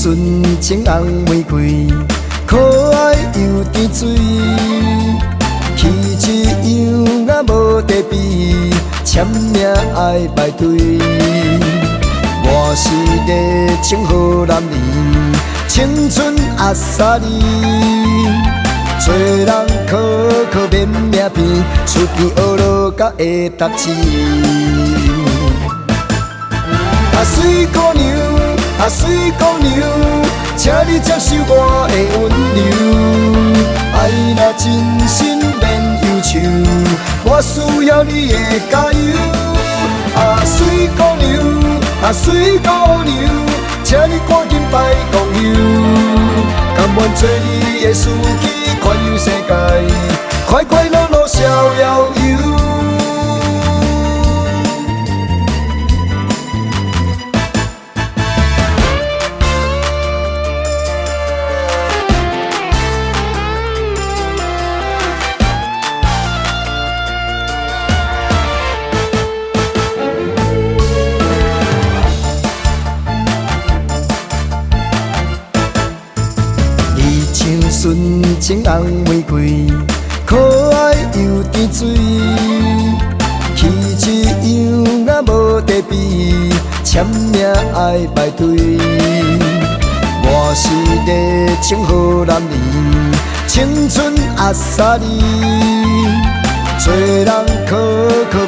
纯情红玫瑰，可爱又甜水，气质优雅无地比，签名爱排队。我是个情好男儿，青春阿萨里，做人考免名片，出去学路甲会读书。啊，水姑娘，啊，水姑娘，请你接受我的温柔。爱若真心免忧愁，我需要你的加油。啊，水姑娘，啊，水姑娘，请你赶紧别讲休，甘愿做你的司机，环游世界，快快乐乐逍遥游。纯情红玫瑰，可爱又甜水，气质优雅无地比，签名爱排队。我是个情好男儿，青春阿萨里，做人考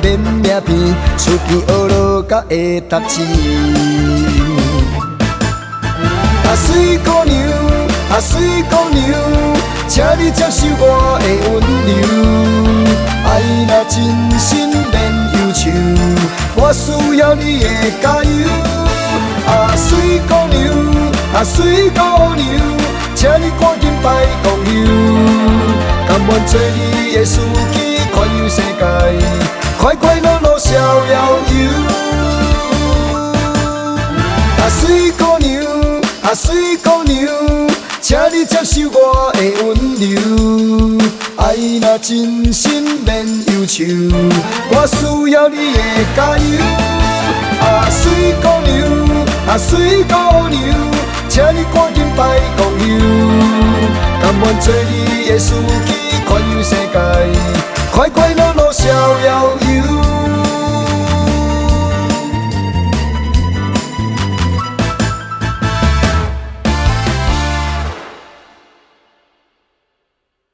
免名片，出去学路甲会读书。啊，水姑娘，啊，水姑娘，请你接受我的温柔。爱若真心免忧愁，我需要你的加油。啊，水姑娘，啊，水姑娘，请你赶紧别讲休，甘愿做你的司机，环游世界，快快乐乐逍遥游。啊，水姑娘，啊，水姑娘，请你接受我的温柔。爱若真心免忧愁，我需要你的加油。啊，水姑娘，啊，水姑娘，请你赶紧别讲休，甘愿做你的司机，环游世界，快快乐乐逍遥游。